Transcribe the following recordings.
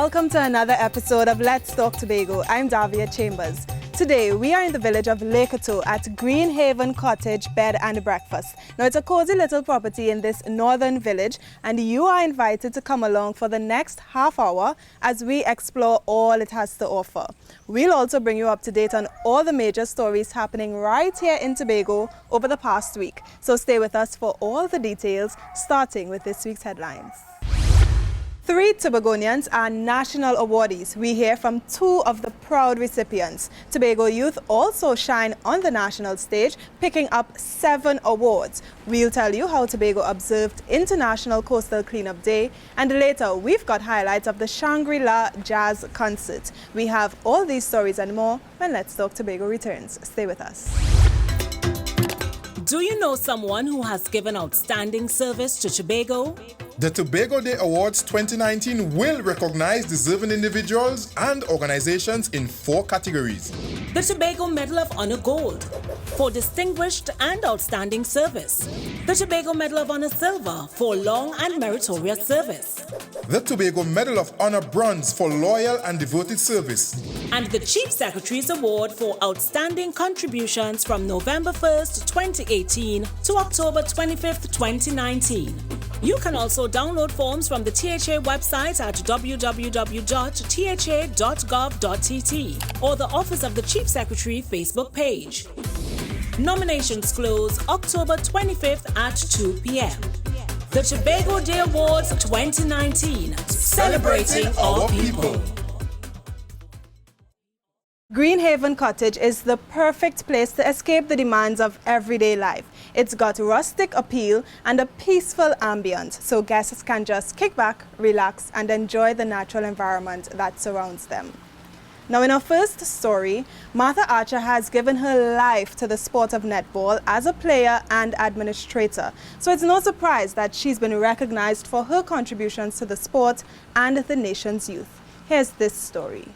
Welcome to another episode of Let's Talk Tobago. I'm Davia Chambers. Today, we are in the village of Les Coteaux at Greenhaven Cottage Bed and Breakfast. Now, it's a cozy little property in this northern village, and you are invited to come along for the next half hour as we explore all it has to offer. We'll also bring you up to date on all the major stories happening right here in Tobago over the past week. So stay with us for all the details, starting with this week's headlines. 3 Tobagonians are national awardees. We hear from 2 of the proud recipients. Tobago youth also shine on the national stage, picking up 7 awards. We'll tell you how Tobago observed International Coastal Cleanup Day, and later we've got highlights of the Shangri-La Jazz Concert. We have all these stories and more when Let's Talk Tobago returns. Stay with us. Do you know someone who has given outstanding service to Tobago? The Tobago Des Awards 2019 will recognize deserving individuals and organizations in 4 categories. The Tobago Medal of Honor Gold for distinguished and outstanding service. The Tobago Medal of Honor Silver for long and meritorious service. The Tobago Medal of Honor Bronze for loyal and devoted service. And the Chief Secretary's Award for outstanding contributions from November 1st, 2018 to October 25th, 2019. You can also download forms from the THA website at www.tha.gov.tt or the Office of the Chief Secretary Facebook page. Nominations close October 25th at 2 p.m. The Tobago Des Awards 2019, celebrating our people. Greenhaven Cottage is the perfect place to escape the demands of everyday life. It's got rustic appeal and a peaceful ambience, so guests can just kick back, relax, and enjoy the natural environment that surrounds them. Now, in our first story, Martha Archer has given her life to the sport of netball as a player and administrator. So it's no surprise that she's been recognized for her contributions to the sport and the nation's youth. Here's this story.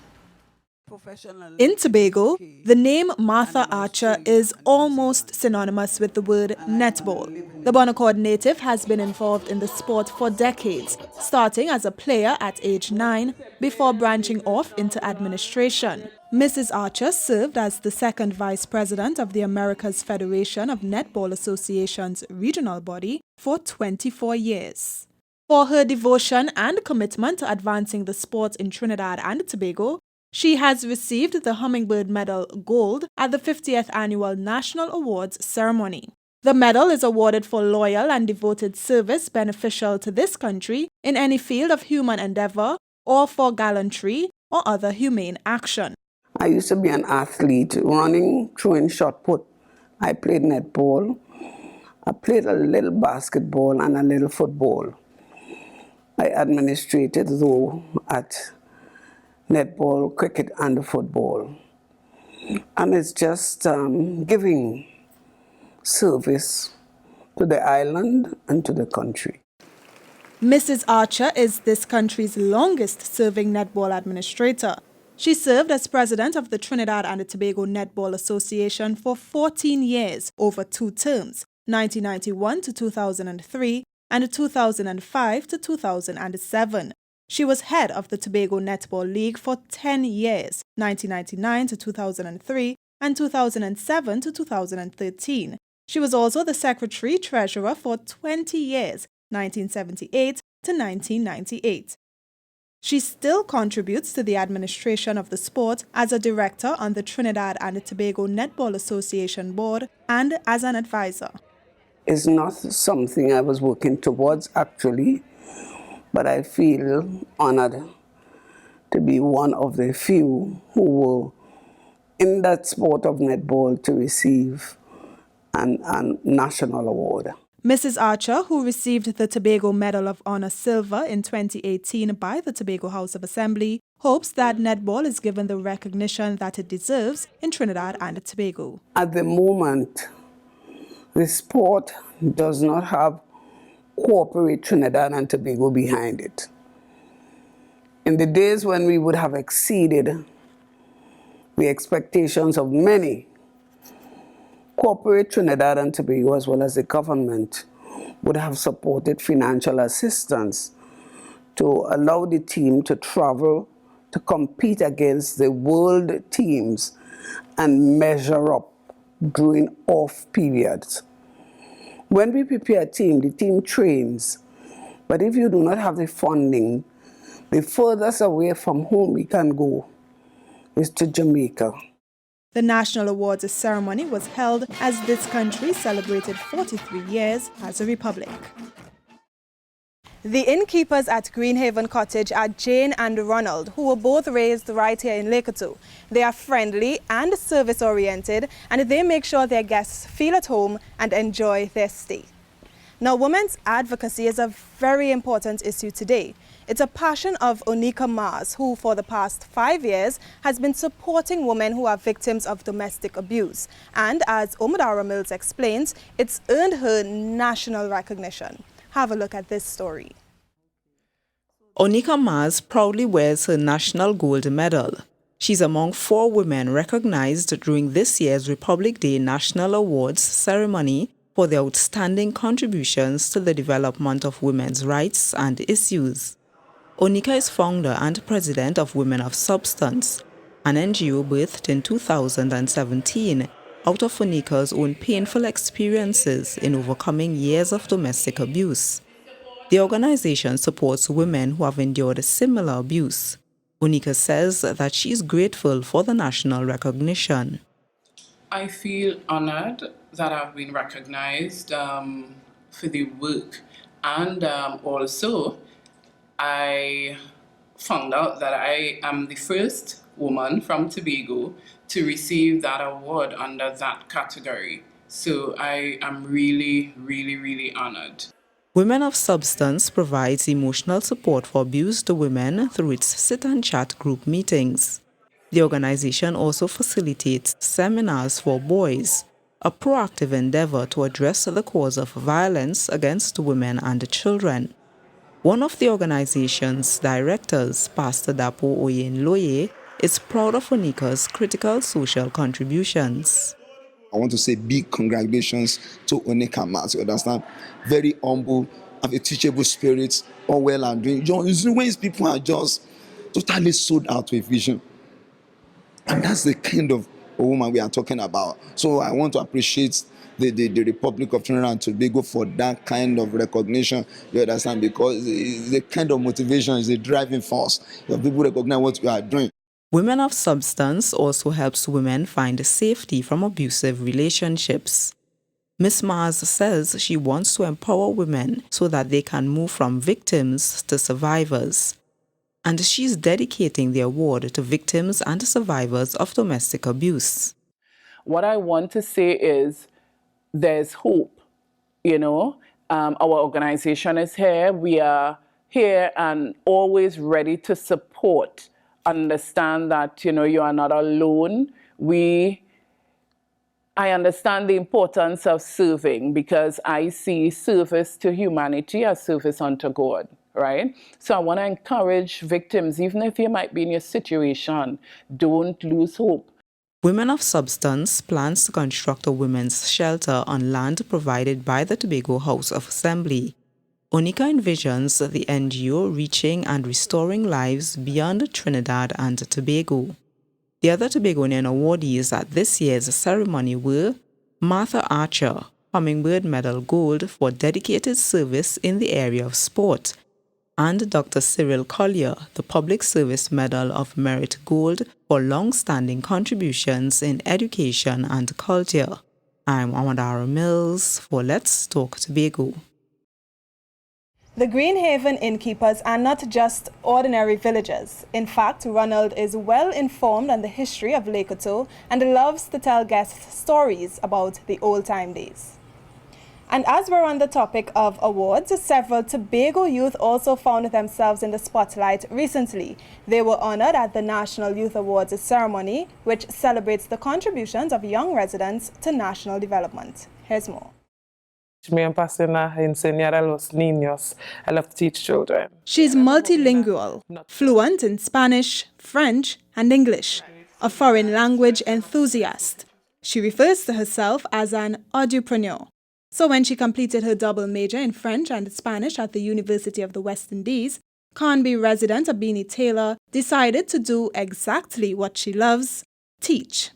In Tobago, the name Martha Archer is almost synonymous with the word netball. The Bonaccord native has been involved in the sport for decades, starting as a player at age 9 before branching off into administration. Mrs. Archer served as the 2nd Vice President of the Americas Federation of Netball Association's regional body for 24 years. For her devotion and commitment to advancing the sport in Trinidad and Tobago, she has received the Hummingbird Medal Gold at the 50th Annual National Awards ceremony. The medal is awarded for loyal and devoted service beneficial to this country in any field of human endeavor or for gallantry or other humane action. I used to be an athlete, running, throwing shot put. I played netball. I played a little basketball and a little football. I administrated, though, at netball, cricket, and football. And it's just giving service to the island and to the country. Mrs. Archer is this country's longest-serving netball administrator. She served as president of the Trinidad and Tobago Netball Association for 14 years over 2 terms, 1991 to 2003 and 2005 to 2007. She was head of the Tobago Netball League for 10 years, 1999 to 2003 and 2007 to 2013. She was also the secretary-treasurer for 20 years, 1978 to 1998. She still contributes to the administration of the sport as a director on the Trinidad and Tobago Netball Association board and as an advisor. It's not something I was working towards, actually, but I feel honored to be one of the few who were in that sport of netball to receive a national award. Mrs. Archer, who received the Tobago Medal of Honor Silver in 2018 by the Tobago House of Assembly, hopes that netball is given the recognition that it deserves in Trinidad and Tobago. At the moment, the sport does not have corporate Trinidad and Tobago behind it. In the days when we would have exceeded the expectations of many, corporate Trinidad and Tobago, as well as the government, would have supported financial assistance to allow the team to travel to compete against the world teams and measure up during off periods. When we prepare a team, the team trains. But if you do not have the funding, the furthest away from home we can go is to Jamaica. The National Awards ceremony was held as this country celebrated 43 years as a republic. The innkeepers at Greenhaven Cottage are Jane and Ronald, who were both raised right here in Les Coteaux. They are friendly and service-oriented, and they make sure their guests feel at home and enjoy their stay. Now, women's advocacy is a very important issue today. It's a passion of Onika Mars, who for the past 5 years has been supporting women who are victims of domestic abuse. And as Omodara Mills explains, it's earned her national recognition. Have a look at this story. Onika Mars proudly wears her national gold medal. She's among 4 women recognized during this year's Republic Day National Awards ceremony for their outstanding contributions to the development of women's rights and issues. Onika is founder and president of Women of Substance, an NGO birthed in 2017 out of Onika's own painful experiences in overcoming years of domestic abuse. The organization supports women who have endured similar abuse. Onika says that she is grateful for the national recognition. I feel honored that I've been recognized for the work, and also I found out that I am the first woman from Tobago to receive that award under that category. So I am really, really, really honored. Women of Substance provides emotional support for abused women through its sit and chat group meetings. The organization also facilitates seminars for boys, a proactive endeavor to address the cause of violence against women and children. One of the organization's directors, Pastor Dapo Oyenloye, is proud of Onika's critical social contributions. I want to say big congratulations to Onika Mars. You understand? Very humble, have a teachable spirit, all well and doing. When people are just totally sold out with vision. And that's the kind of woman we are talking about. So I want to appreciate the Republic of Trinidad and Tobago for that kind of recognition, you understand, because the kind of motivation is the driving force. If people recognize what we are doing. Women of Substance also helps women find safety from abusive relationships. Ms. Mars says she wants to empower women so that they can move from victims to survivors. And she's dedicating the award to victims and survivors of domestic abuse. What I want to say is there's hope, Our organization is here. We are here and always ready to support. Understand that, you are not alone. I understand the importance of serving because I see service to humanity as service unto God, right? So I want to encourage victims, even if you might be in your situation, don't lose hope. Women of Substance plans to construct a women's shelter on land provided by the Tobago House of Assembly. Onika envisions the NGO reaching and restoring lives beyond Trinidad and Tobago. The other Tobagonian awardees at this year's ceremony were Martha Archer, Hummingbird Medal Gold for dedicated service in the area of sport, and Dr. Cyril Collier, the Public Service Medal of Merit Gold for long-standing contributions in education and culture. I'm Omodara Mills for Let's Talk Tobago. The Greenhaven innkeepers are not just ordinary villagers. In fact, Ronald is well informed on the history of Les Coteaux and loves to tell guests stories about the old-time days. And as we're on the topic of awards, several Tobago youth also found themselves in the spotlight recently. They were honored at the National Youth Awards ceremony, which celebrates the contributions of young residents to national development. Here's more. Me apasiona enseñar a los niños. I love to teach children. She's multilingual, fluent in Spanish, French, and English, a foreign language enthusiast. She refers to herself as an audiopreneur. So when she completed her double major in French and Spanish at the University of the West Indies, Carnby resident Abini Taylor decided to do exactly what she loves: teach.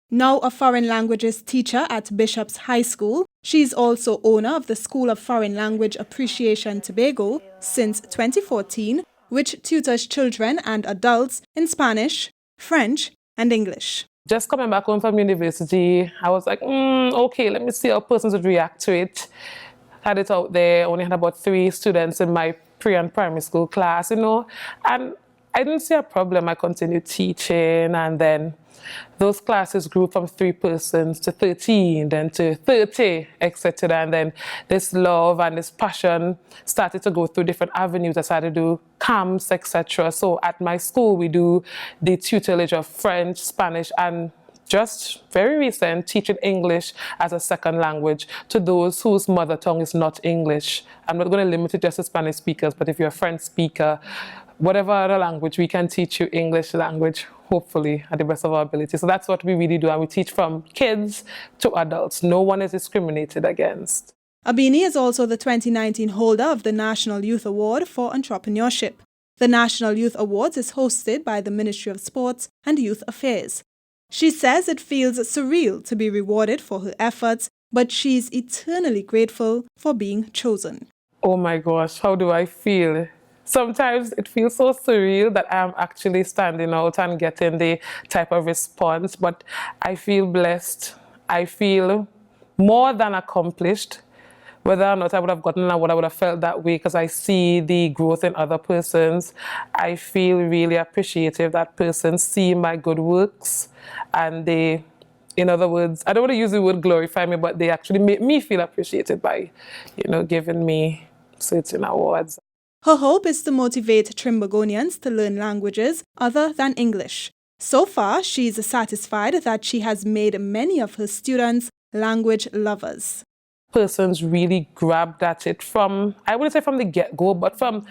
Now a foreign languages teacher at Bishop's High School, she's also owner of the School of Foreign Language Appreciation Tobago since 2014, which tutors children and adults in Spanish, French, and English. Just coming back home from university, I was like, okay, let me see how persons would react to it. Had it out there, only had about 3 students in my pre and primary school class, and I didn't see a problem. I continued teaching, and then those classes grew from 3 persons to 13, then to 30, etc. And then this love and this passion started to go through different avenues. I started to do camps, etc. So at my school, we do the tutelage of French, Spanish, and just very recent, teaching English as a second language to those whose mother tongue is not English. I'm not going to limit it just to Spanish speakers, but if you're a French speaker, whatever other language, we can teach you English language, hopefully, at the best of our ability. So that's what we really do, and we teach from kids to adults. No one is discriminated against. Abini is also the 2019 holder of the National Youth Award for Entrepreneurship. The National Youth Awards is hosted by the Ministry of Sports and Youth Affairs. She says it feels surreal to be rewarded for her efforts, but she's eternally grateful for being chosen. Oh my gosh, how do I feel? Sometimes it feels so surreal that I'm actually standing out and getting the type of response, but I feel blessed. I feel more than accomplished. Whether or not I would have gotten an award, I would have felt that way because I see the growth in other persons. I feel really appreciative that persons see my good works, and they, in other words, I don't want to use the word glorify me, but they actually make me feel appreciated by, giving me certain awards. Her hope is to motivate Trimbagonians to learn languages other than English. So far, she's satisfied that she has made many of her students language lovers. Persons really grabbed at it from, I wouldn't say from the get-go, but from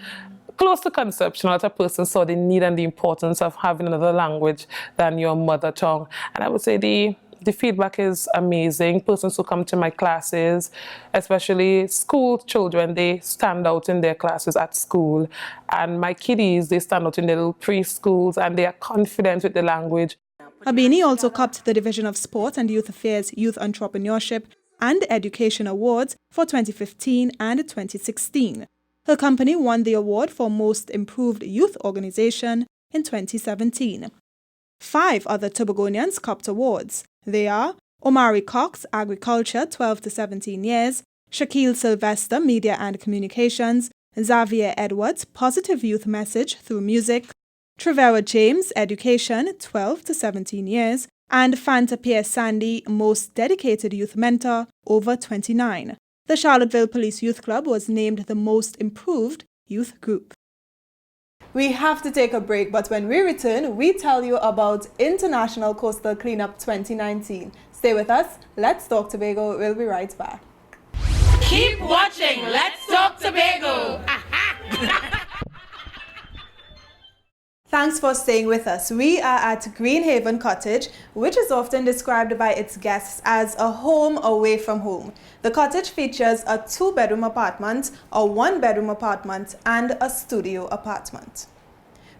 close to conception. A lot of persons saw the need and the importance of having another language than your mother tongue. And I would say the feedback is amazing. Persons who come to my classes, especially school children, they stand out in their classes at school. And my kiddies, they stand out in their little preschools, and they are confident with the language. Abini also copped the Division of Sport and Youth Affairs Youth Entrepreneurship and Education Awards for 2015 and 2016. Her company won the award for Most Improved Youth Organization in 2017. 5 other Tobagonians copped awards. They are Omari Cox, Agriculture, 12 to 17 years, Shaquille Sylvester, Media and Communications, Xavier Edwards, Positive Youth Message through Music, Trevera James, Education, 12 to 17 years, and Fanta Pierce Sandy, Most Dedicated Youth Mentor, over 29. The Charlottesville Police Youth Club was named the Most Improved Youth Group. We have to take a break, but when we return, we tell you about International Coastal Cleanup 2019. Stay with us. Let's Talk Tobago. We'll be right back. Keep watching Let's Talk Tobago. Thanks for staying with us. We are at Greenhaven Cottage, which is often described by its guests as a home away from home. The cottage features a 2-bedroom apartment, a 1-bedroom apartment, and a studio apartment.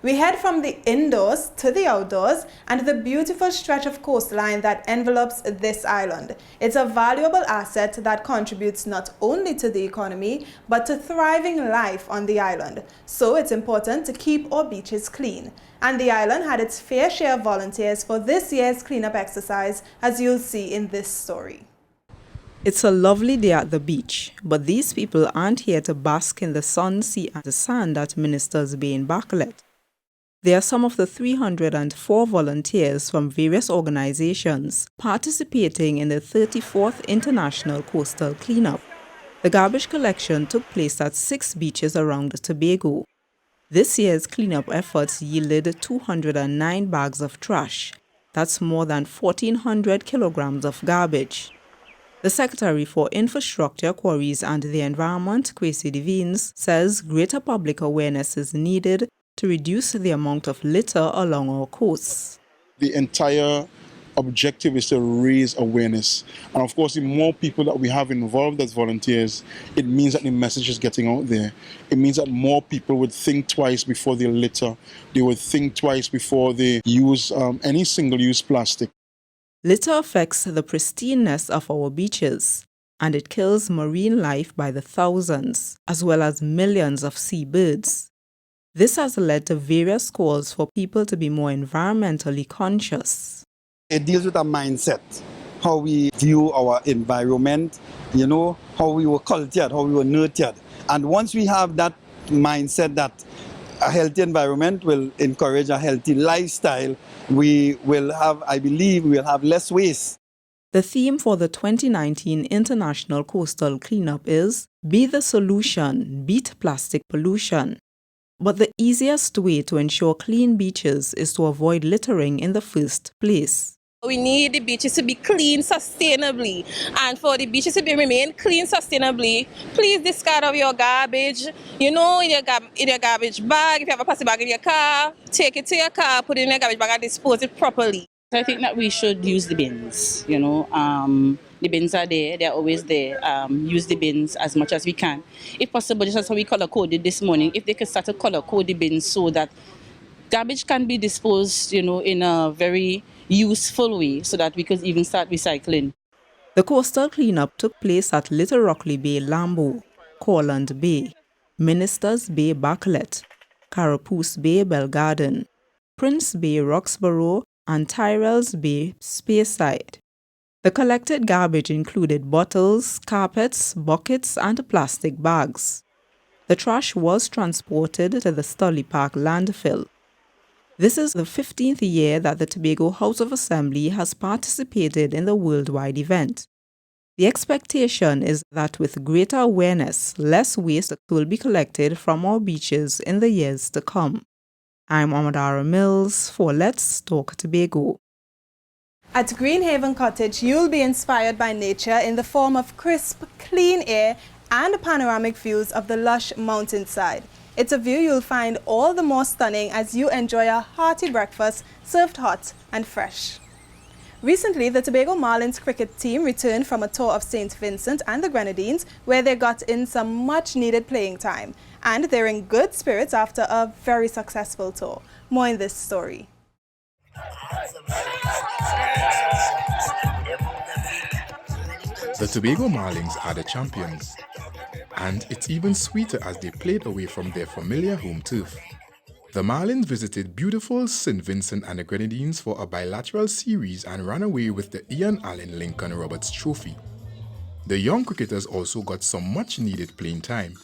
We head from the indoors to the outdoors and the beautiful stretch of coastline that envelopes this island. It's a valuable asset that contributes not only to the economy, but to thriving life on the island. So it's important to keep our beaches clean. And the island had its fair share of volunteers for this year's cleanup exercise, as you'll see in this story. It's a lovely day at the beach, but these people aren't here to bask in the sun, sea, and the sand at Ministers Bay in Bacalet. They are some of the 304 volunteers from various organizations participating in the 34th International Coastal Cleanup. The garbage collection took place at 6 beaches around Tobago. This year's cleanup efforts yielded 209 bags of trash. That's more than 1,400 kilograms of garbage. The Secretary for Infrastructure, Quarries and the Environment, Kwesi Devines, says greater public awareness is needed to reduce the amount of litter along our coasts. The entire objective is to raise awareness. And of course, the more people that we have involved as volunteers, it means that the message is getting out there. It means that more people would think twice before they litter. They would think twice before they use any single-use plastic. Litter affects the pristineness of our beaches, and it kills marine life by the thousands, as well as millions of seabirds. This has led to various calls for people to be more environmentally conscious. It deals with a mindset, how we view our environment, how we were cultured, how we were nurtured. And once we have that mindset that a healthy environment will encourage a healthy lifestyle, we will have, I believe, we will have less waste. The theme for the 2019 International Coastal Cleanup is Be the Solution, Beat Plastic Pollution. But the easiest way to ensure clean beaches is to avoid littering in the first place. We need the beaches to be clean sustainably, and for the beaches to remain clean sustainably, please discard of your garbage, in your garbage bag. If you have a plastic bag in your car, take it to your car, put it in your garbage bag and dispose it properly. I think that we should use the bins, the bins are there, they're always there. Use the bins as much as we can. If possible, just as how we color coded this morning, if they could start to color code the bins so that garbage can be disposed, in a very useful way so that we could even start recycling. The coastal cleanup took place at Little Rockley Bay, Lambo, Corland Bay, Ministers Bay, Backlet, Carapace Bay, Belgarden, Prince Bay, Roxborough, and Tyrrell's Bay, Speyside. The collected garbage included bottles, carpets, buckets, and plastic bags. The trash was transported to the Stolly Park landfill. This is the 15th year that the Tobago House of Assembly has participated in the worldwide event. The expectation is that with greater awareness, less waste will be collected from our beaches in the years to come. I'm Amadara Mills for Let's Talk Tobago. At Greenhaven Cottage, you'll be inspired by nature in the form of crisp, clean air and panoramic views of the lush mountainside. It's a view you'll find all the more stunning as you enjoy a hearty breakfast served hot and fresh. Recently, the Tobago Marlins cricket team returned from a tour of St. Vincent and the Grenadines, where they got in some much-needed playing time. And they're in good spirits after a very successful tour. More in this story. The Tobago Marlins are the champions. And it's even sweeter as they played away from their familiar home turf. The Marlins visited beautiful St. Vincent and the Grenadines for a bilateral series and ran away with the Ian Allen Lincoln Roberts Trophy. The young cricketers also got some much-needed playing time.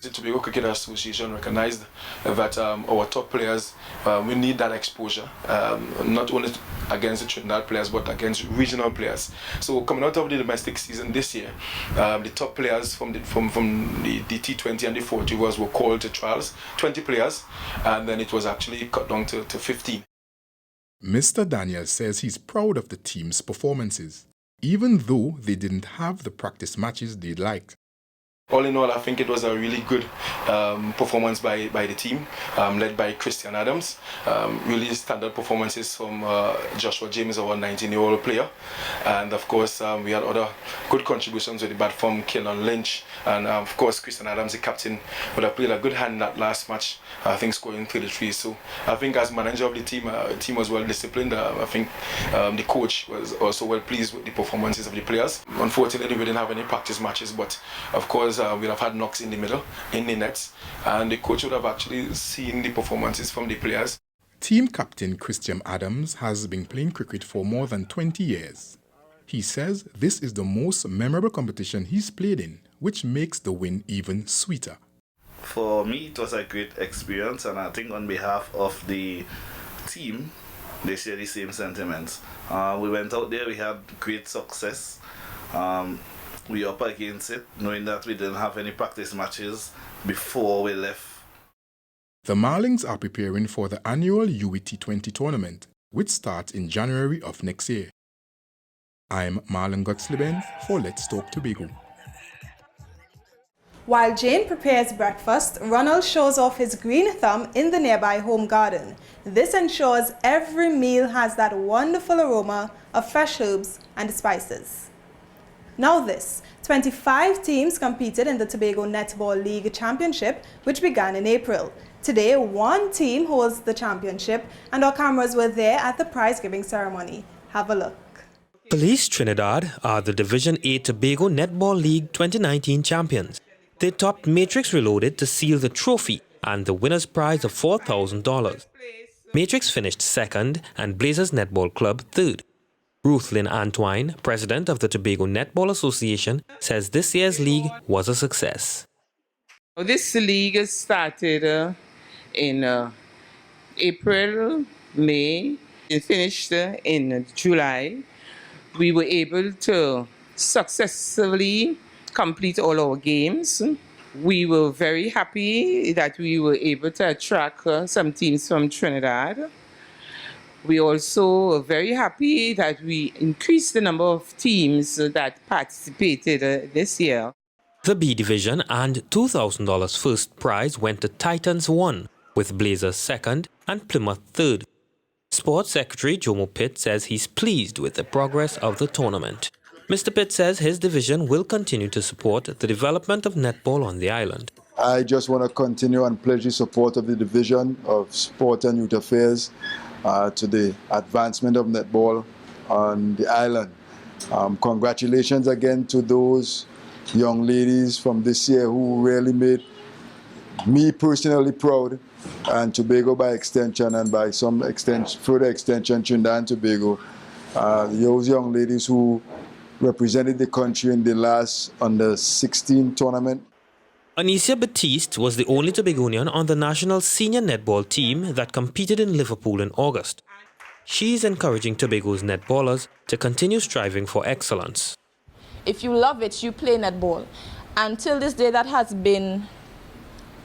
The Tobago Cricket Association recognized that our top players, we need that exposure, not only against the Trinidad players but against regional players. So coming out of the domestic season this year, the top players from the T20 and the 40 were called to trials, 20 players, and then it was actually cut down to 15. Mr. Daniel says he's proud of the team's performances, even though they didn't have the practice matches they'd liked. All in all, I think it was a really good performance by the team, led by Christian Adams. Really standard performances from Joshua James, our 19-year-old player. And of course, we had other good contributions with the bat from Keelan Lynch. And of course, Christian Adams, the captain, would have played a good hand in that last match, I think scoring 33. So I think as manager of the team was well disciplined. I think the coach was also well pleased with the performances of the players. Unfortunately, we didn't have any practice matches, but of course, we'd have had knocks in the middle, in the nets, and the coach would have actually seen the performances from the players. Team captain Christian Adams has been playing cricket for more than 20 years. He says this is the most memorable competition he's played in, which makes the win even sweeter. For me, it was a great experience, and I think on behalf of the team, they share the same sentiments. We went out there, we had great success. We up against it, knowing that we didn't have any practice matches before we left. The Marlins are preparing for the annual UET20 tournament, which starts in January of next year. I'm Marlon Gotsleben for Let's Talk Tobago. While Jane prepares breakfast, Ronald shows off his green thumb in the nearby home garden. This ensures every meal has that wonderful aroma of fresh herbs and spices. Now this, 25 teams competed in the Tobago Netball League Championship, which began in April. Today, one team holds the championship, and our cameras were there at the prize-giving ceremony. Have a look. Police Trinidad are the Division A Tobago Netball League 2019 champions. They topped Matrix Reloaded to seal the trophy and the winner's prize of $4,000. Matrix finished second and Blazers Netball Club third. Ruth Lynn Antwine, president of the Tobago Netball Association, says this year's league was a success. This league started in April, May. It finished in July. We were able to successfully complete all our games. We were very happy that we were able to attract some teams from Trinidad. We also were very happy that we increased the number of teams that participated this year. The B Division and $2,000 first prize went to Titans 1, with Blazers second and Plymouth third. Sports Secretary Jomo Pitt says he's pleased with the progress of the tournament. Mr. Pitt says his division will continue to support the development of netball on the island. I just want to continue and pledge the support of the Division of Sport and Youth Affairs to the advancement of netball on the island. Congratulations again to those young ladies from this year who really made me personally proud, and Tobago by extension, and by some extent, further extension, Trinidad and Tobago. Those young ladies who represented the country in the last under-16 tournament. Anicia Batiste was the only Tobagonian on the national senior netball team that competed in Liverpool in August. She's encouraging Tobago's netballers to continue striving for excellence. If you love it, you play netball. Until this day, that has been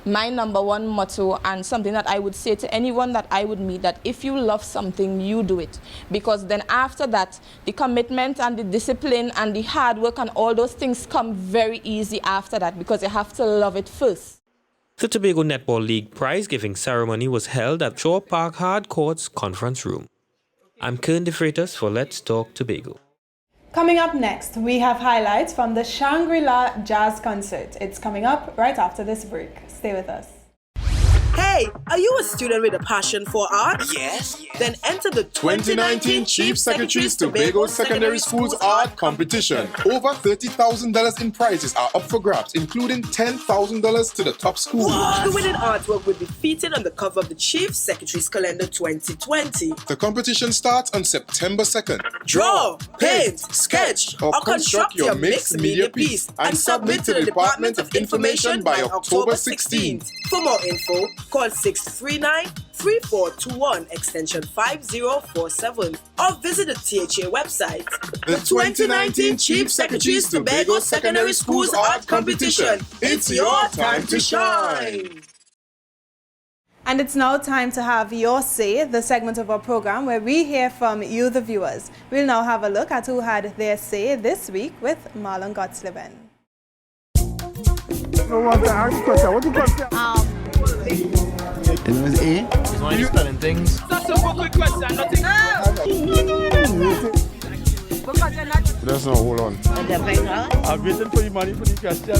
my number one motto, and something that I would say to anyone that I would meet, that if you love something, you do it. Because then after that, the commitment and the discipline and the hard work and all those things come very easy after that, because you have to love it first. The Tobago Netball League prize-giving ceremony was held at Shore Park Hard Courts Conference Room. I'm Quinton Nichols for Let's Talk Tobago. Coming up next, we have highlights from the Shangri-La Jazz Concert. It's coming up right after this break. Stay with us. Hey, are you a student with a passion for art? Yes. Then enter the 2019 Chief Secretary's Tobago Secondary Schools Art Competition. Over $30,000 in prizes are up for grabs, including $10,000 to the top school. The winning artwork will be featured on the cover of the Chief Secretary's Calendar 2020. The competition starts on September 2nd. Draw, paint, sketch, or construct your mixed media piece and submit to the Department of Information by October 16th. For more info, call 639-3421 extension 5047 or visit the THA website. The 2019 Chief Secretary's Tobago Secondary Schools Art Competition. It's your time to shine. And it's now time to have Your Say, the segment of our program where we hear from you, the viewers. We'll now have a look at who had their say this week with Marlon Gottsliven. It was A. It's only spelling things. That's a quick question, nothing. That's not, hold on. I'm waiting for the money for the question.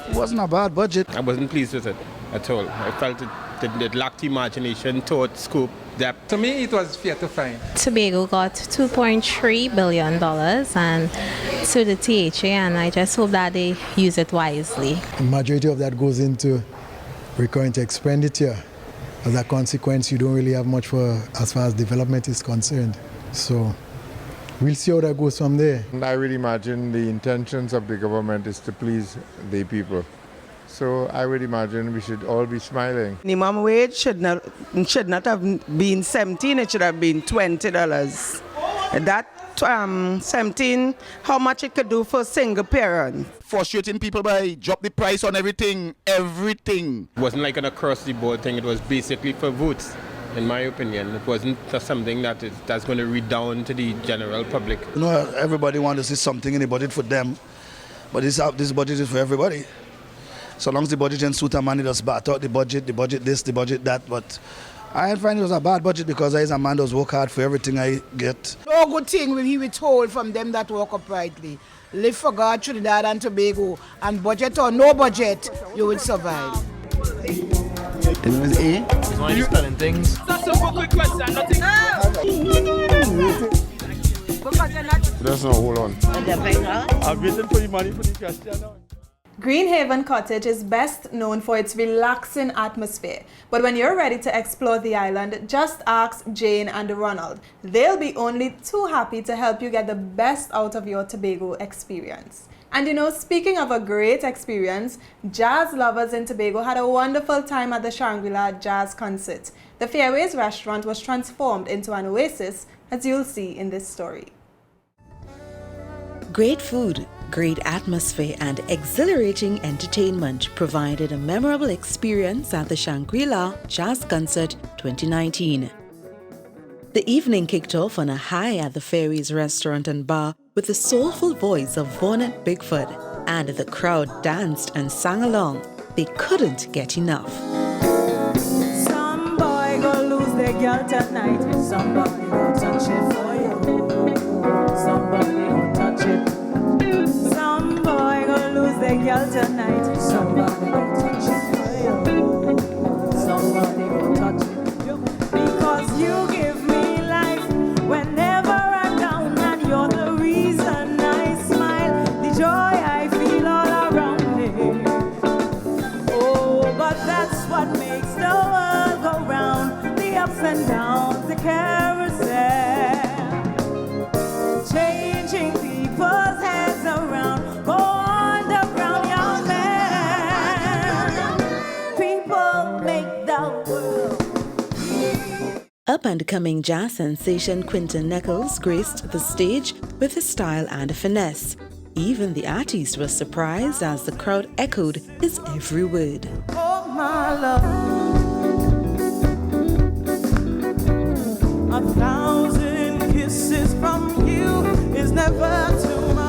It wasn't a bad budget. I wasn't pleased with it at all. I felt it lacked imagination, thought, scope, depth. To me, it was fair to find. Tobago got $2.3 billion and to the THA, and I just hope that they use it wisely. The majority of that goes into recurrent expenditure. As a consequence, you don't really have much for as far as development is concerned. So we'll see how that goes from there. I really imagine the intentions of the government is to please the people. So I would imagine we should all be smiling. Minimum wage should not have been $17, it should have been $20. That 17, how much it could do for a single parent. Frustrating people by drop the price on everything. It wasn't like an across the board thing, it was basically for votes. In my opinion, it wasn't something that's going to read down to the general public. You know, everybody wants to see something in the budget for them, but this budget is for everybody. So long as the budget and suit a man, he just bat out the budget this, the budget that. But I find it was a bad budget because I, as a man, does work hard for everything I get. No good thing will he withhold from them that walk uprightly. Live for God, Trinidad and Tobago, and budget or no budget, you will survive. It was A. He's only spelling things. That's a quick question, nothing. That's not, hold on. I'm waiting for the money for the question now. Greenhaven Cottage is best known for its relaxing atmosphere. But when you're ready to explore the island, just ask Jane and Ronald. They'll be only too happy to help you get the best out of your Tobago experience. And you know, speaking of a great experience, jazz lovers in Tobago had a wonderful time at the Shangri-La Jazz Concert. The Fairways restaurant was transformed into an oasis, as you'll see in this story. Great food, great atmosphere and exhilarating entertainment provided a memorable experience at the Shangri-La Jazz Concert 2019. The evening kicked off on a high at the Fairways restaurant and bar with the soulful voice of Vonnet Bigford, and the crowd danced and sang along. They couldn't get enough. Some boy go lose their girl tonight. Somebody go touch it for you. Somebody go touch it. Some boy go lose their girl tonight. Somebody go touch it for you. Somebody go touch it. Because you give me life whenever I'm down, and you're the reason I smile. The joy I feel all around me. Oh, but that's what makes the world go round. The ups and downs, the carousel, changing people's heads around. Go underground, young man. People make the world. Up-and-coming jazz sensation Quinton Nichols graced the stage with his style and finesse. Even the artist was surprised as the crowd echoed his every word. Oh, my love. 1,000 kisses from you is never too much.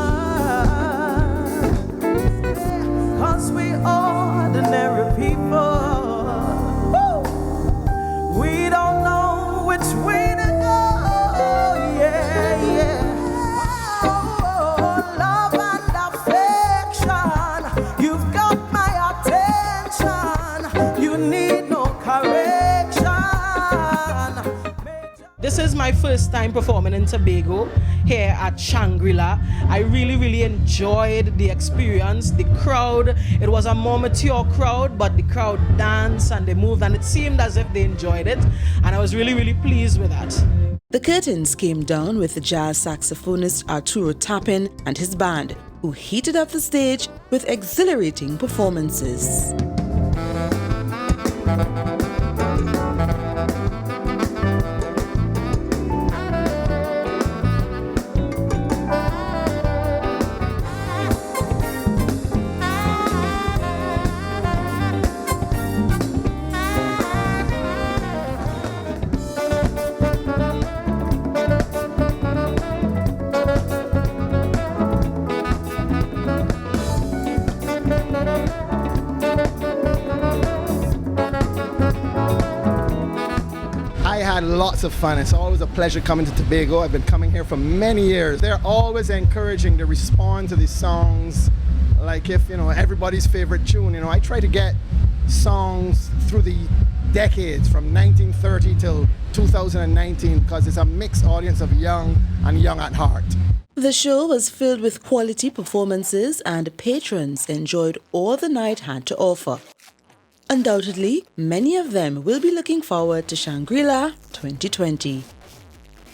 'Cause we ordinary people, woo, we don't know which way to go. Yeah, yeah. Oh, love and affection, you've got my attention. You need no correction. This is my first time performing in Tobago here at Shangri-La. I really enjoyed the experience, the crowd. It was a more mature crowd, but the crowd danced and they moved, and it seemed as if they enjoyed it, and I was really pleased with that. The curtains came down with the jazz saxophonist Arturo Tapin and his band, who heated up the stage with exhilarating performances. Lots of fun. It's always a pleasure coming to Tobago. I've been coming here for many years. They're always encouraging to respond to these songs, like if, you know, everybody's favorite tune. You know, I try to get songs through the decades from 1930 till 2019 because it's a mixed audience of young and young at heart. The show was filled with quality performances and patrons enjoyed all the night had to offer. Undoubtedly, many of them will be looking forward to Shangri-La 2020.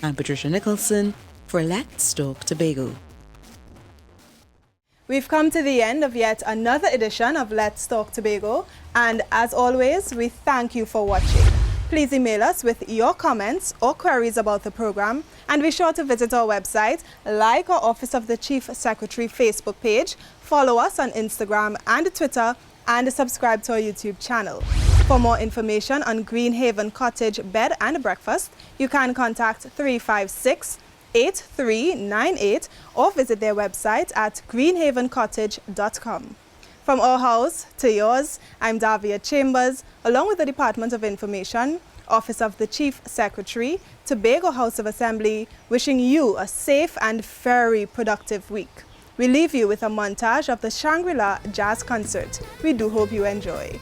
I'm Patricia Nicholson for Let's Talk Tobago. We've come to the end of yet another edition of Let's Talk Tobago, and as always, we thank you for watching. Please email us with your comments or queries about the program, and be sure to visit our website, like our Office of the Chief Secretary Facebook page, follow us on Instagram and Twitter, and subscribe to our YouTube channel. For more information on Greenhaven Cottage Bed and Breakfast, you can contact 356-8398 or visit their website at greenhavencottage.com. From our house to yours, I'm Davia Chambers, along with the Department of Information, Office of the Chief Secretary, Tobago House of Assembly, wishing you a safe and very productive week. We leave you with a montage of the Shangri-La Jazz Concert. We do hope you enjoy.